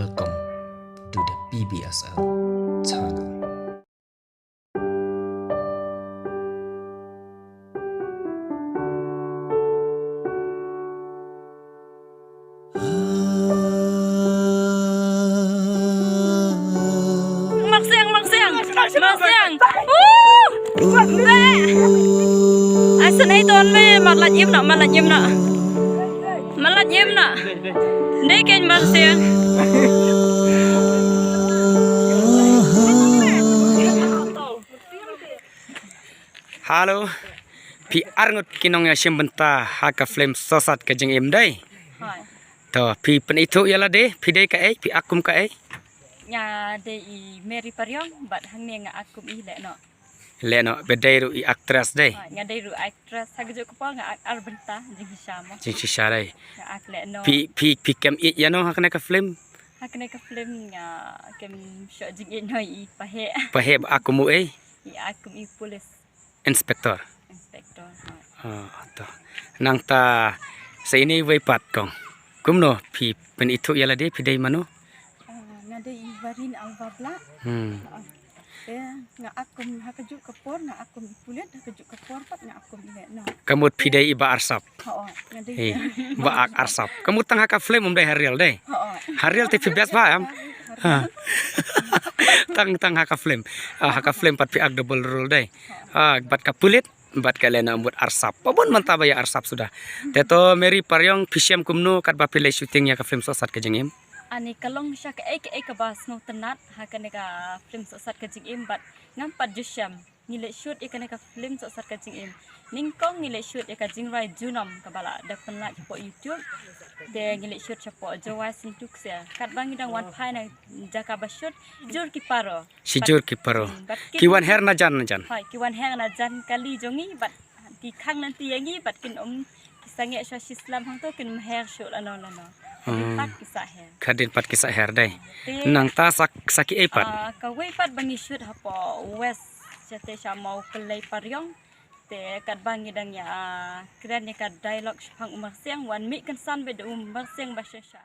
Welcome to the PBSL channel. Marsiang. Asan ay ton me malat yem nak. Dei ken marsiang. Halo, pi arngut kinong ya simbenta haka flame sosat ke jeng em dai. To pi pen itu ya deh, pi dai ka pi akum ka Nya dei Mary Paryong bat hang ne nga akum I le Leno bedai ru I aktris dai. Nga dei ru actress hagjo ko pa nga arbenta jeng hisama. Jeng sisare. Nga ak le Pi kem I ya no hakna ka flame. Hakne ka film nga kem syo jeng I noi I pahe. Pahe akumu I akum I police inspektor. Inspektor. To. Nang ta sa ini way pat kong. Kumno pi pen itu ya deh pi dai mano. Nga dei Varin Albabla. Nga akum hakajuk kapor nga akum ipulit hakajuk kapor pat nga akum ile Kamut pi dai iba arsap. Nga dei Ba arsap. Kamut tang haka flame dai harial dai. Harial te pi bias ba am. Tang haka flame. Haka flame pat pi ag double roll dai. Bat ka pulit bat ka lena ambut arsap. Pabon mantaba ya arsap sudah. Teto Mary Paryong pisiam kumno kat ba pilih syuting ya ka film sosat ke jengim. Ani kalong siya ka ka bas no tenat hakane ka film sosat ka jing bat ngampat jusyam nile shoot ikane ka film sosat ka jing ningkong nile shoot ka jing rai junom ka bala da penlat po YouTube de nile shoot cha po jawa sintuk sia kat bang idang wan phai na jaka ba shoot jur ki paro Si jur ki paro kiwan her na jan hai kiwan her na jan kali jongi bat ki khang nanti yangi bat kin kisange sha islam hang to kin her shoot ano Kadin pat kisah her dai. Nang ta saki epat. Kawai pat bangi shoot hapo west jate siya mau kelai Paryong te kat bangi dang ya keren ya kat dialog pang Marsiang wan mi kan san be Marsiang basya siya.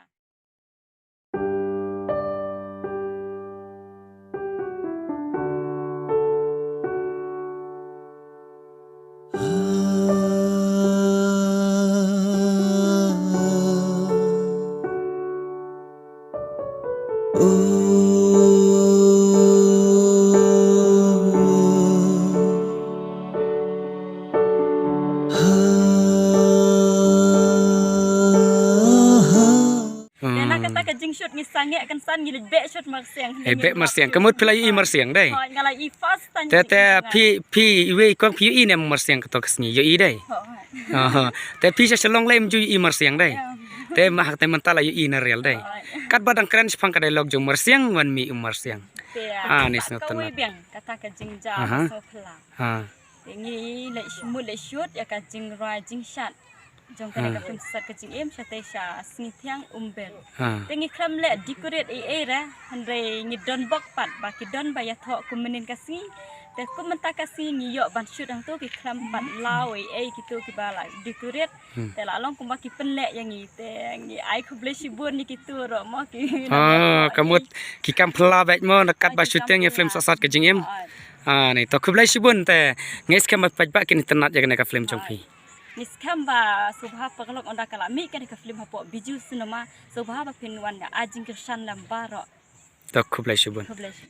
Shoot ni sange kan san gilid be shoot Marsiang. Be Marsiang. Kamut pilai I Marsiang dai. Ngalai I fast tan. Tete pi we kong pi I ne Marsiang ketok kesni yo I dai. Te pi sa selong lem ju I Marsiang dai. Te mah te mentala yo I na real dai. Kat badang keren sepang ka dialog jong Marsiang wan mi Marsiang. Nis no tanat. Kawai kata ka jingja so pla. Ngi le shoot ya ka jing rai jing shot. Jong kene ka film sat ka jing syate sya snithiang umbel. Tengi kram le decorate ra handre ngi don bok pat ba ki don ba ya tho kumenin kasi te kumenta kasi ngi yo ban shoot ang to ki kram pat law kitu ki bala decorate te la long kumba ki penle yang ngi te ngi ai kuble sibun ni kitu ro mo ki. Kamut ki kam phla baik mo nakat ba shooting ya film sat ka jing ni to kuble sibun te ngis kam pat ba kin tenat ya kene ka film jongpi. Niskamba subha paglok onda kala mi kan ka film hapo biju sinema subha ba pinwan ajing kirsan lambaro to kublai shubun